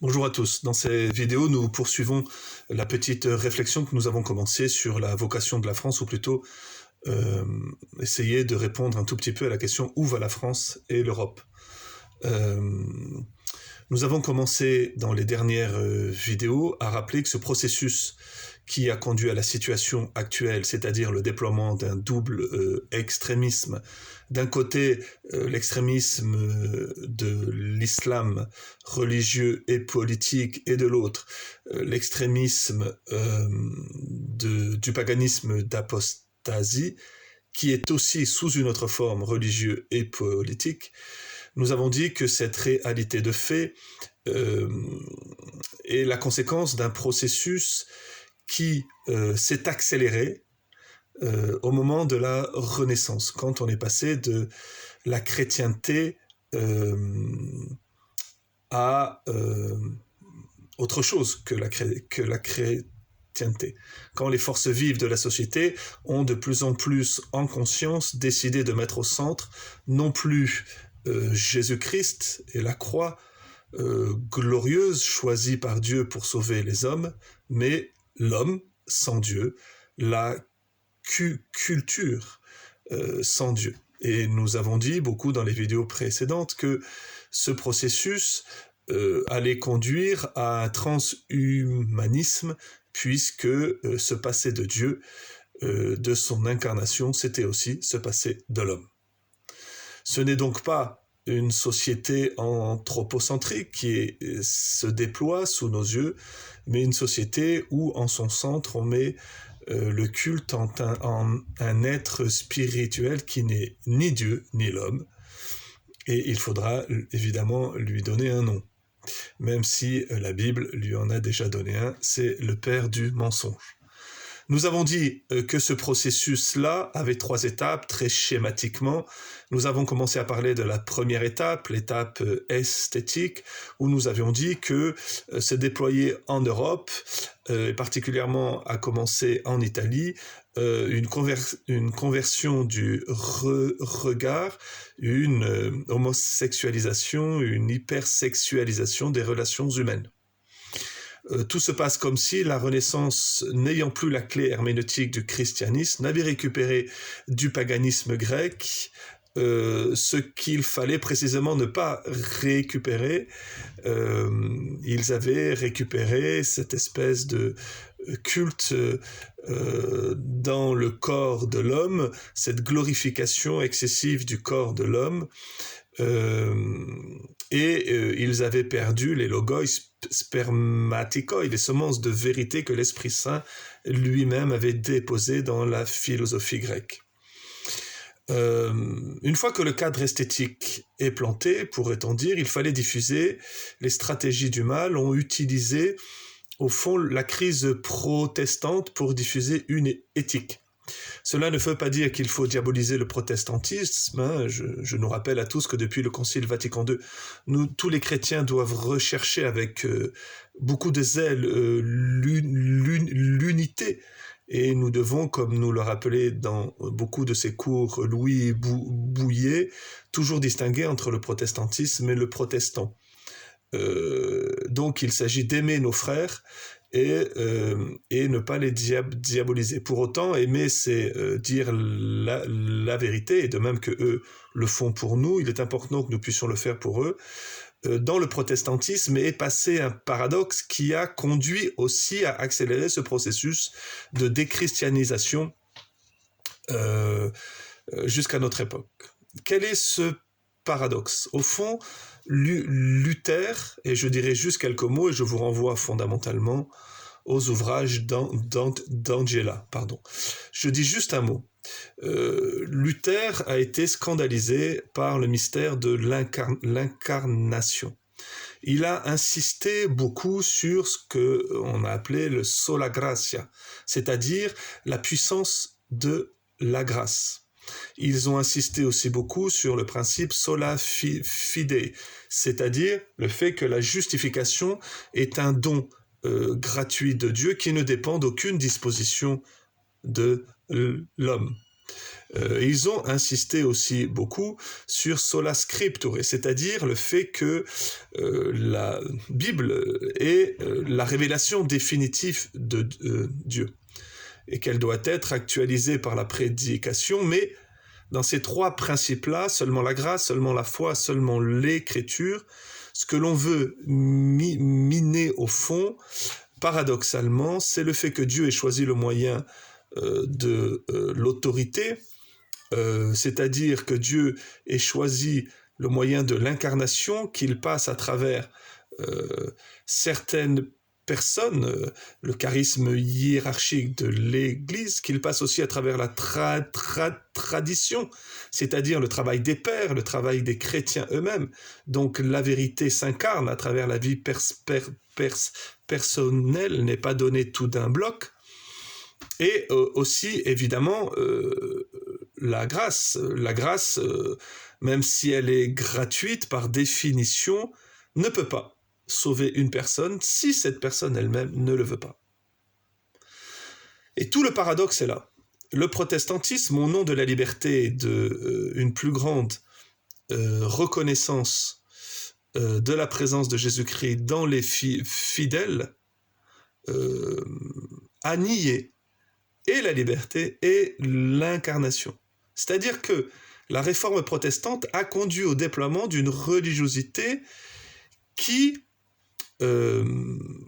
Bonjour à tous. Dans ces vidéos, nous poursuivons la petite réflexion que nous avons commencée sur la vocation de la France, ou plutôt euh, essayer de répondre un tout petit peu à la question où va la France et l'Europe. Nous avons commencé dans les dernières vidéos à rappeler que ce processus qui a conduit à la situation actuelle, c'est-à-dire le déploiement d'un double extrémisme. D'un côté, l'extrémisme de l'islam religieux et politique, et de l'autre, l'extrémisme du paganisme d'apostasie, qui est aussi sous une autre forme religieuse et politique. Nous avons dit que cette réalité de fait est la conséquence d'un processus qui s'est accéléré au moment de la Renaissance, quand on est passé de la chrétienté à autre chose que la chrétienté. Quand les forces vives de la société ont de plus en plus en conscience décidé de mettre au centre non plus Jésus-Christ et la croix glorieuse choisie par Dieu pour sauver les hommes, mais l'homme sans Dieu, la culture sans Dieu. Et nous avons dit beaucoup dans les vidéos précédentes que ce processus allait conduire à un transhumanisme, puisque se passer de Dieu, de son incarnation, c'était aussi se passer de l'homme. Ce n'est donc pas une société anthropocentrique qui se déploie sous nos yeux, mais une société où en son centre on met le culte en un être spirituel qui n'est ni Dieu ni l'homme, et il faudra évidemment lui donner un nom, même si la Bible lui en a déjà donné un, c'est le père du mensonge. Nous avons dit que ce processus-là avait 3 étapes, très schématiquement. Nous avons commencé à parler de la première étape, l'étape esthétique, où nous avions dit que se déployer en Europe, et particulièrement à commencer en Italie, une conversion du regard, une homosexualisation, une hypersexualisation des relations humaines. Tout se passe comme si la Renaissance, n'ayant plus la clé herméneutique du christianisme, n'avait récupéré du paganisme grec ce qu'il fallait précisément ne pas récupérer. Ils avaient récupéré cette espèce de culte dans le corps de l'homme, cette glorification excessive du corps de l'homme, ils avaient perdu les logoi spermatikoi, les semences de vérité que l'Esprit Saint lui-même avait déposées dans la philosophie grecque. Une fois que le cadre esthétique est planté, pourrait-on dire, il fallait diffuser. Les stratégies du mal ont utilisé, au fond, la crise protestante pour diffuser une éthique. Cela ne veut pas dire qu'il faut diaboliser le protestantisme. Hein. Je nous rappelle à tous que depuis le Concile Vatican II, tous les chrétiens doivent rechercher avec beaucoup de zèle l'unité. Et nous devons, comme nous le rappelait dans beaucoup de ses cours Louis Bouillet, toujours distinguer entre le protestantisme et le protestant. Donc il s'agit d'aimer nos frères et ne pas les diaboliser. Pour autant, aimer, c'est dire la vérité, et de même que eux le font pour nous, il est important que nous puissions le faire pour eux. Dans le protestantisme est passé un paradoxe qui a conduit aussi à accélérer ce processus de déchristianisation jusqu'à notre époque. Quel est ce paradoxe ? Au fond, Luther, et je dirais juste quelques mots, et je vous renvoie fondamentalement aux ouvrages d'Angela. Je dis juste un mot. Luther a été scandalisé par le mystère de l'incarnation. Il a insisté beaucoup sur ce qu'on a appelé le sola gratia, c'est-à-dire la puissance de la grâce. Ils ont insisté aussi beaucoup sur le principe sola fide, c'est-à-dire le fait que la justification est un don gratuit de Dieu qui ne dépend d'aucune disposition de l'homme. Ils ont insisté aussi beaucoup sur sola scriptura, c'est-à-dire le fait que la Bible est la révélation définitive de Dieu, et qu'elle doit être actualisée par la prédication, mais dans ces trois principes-là, seulement la grâce, seulement la foi, seulement l'écriture, ce que l'on veut miner au fond, paradoxalement, c'est le fait que Dieu ait choisi le moyen de l'autorité, c'est-à-dire que Dieu ait choisi le moyen de l'incarnation, qu'il passe à travers certaines personnes, le charisme hiérarchique de l'Église, qu'il passe aussi à travers la tradition, c'est-à-dire le travail des pères, le travail des chrétiens eux-mêmes. Donc la vérité s'incarne à travers la vie personnelle, n'est pas donnée tout d'un bloc. Et aussi, évidemment, la grâce, même si elle est gratuite par définition, ne peut pas sauver une personne si cette personne elle-même ne le veut pas. Et tout le paradoxe est là. Le protestantisme, au nom de la liberté et d'une plus grande reconnaissance de la présence de Jésus-Christ dans les fidèles, a nié et la liberté et l'incarnation. C'est-à-dire que la réforme protestante a conduit au déploiement d'une religiosité qui,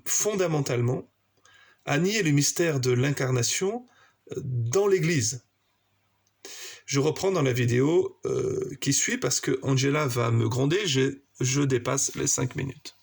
fondamentalement, a nié le mystère de l'incarnation dans l'Église. Je reprends dans la vidéo qui suit parce que Angela va me gronder, je dépasse les 5 minutes.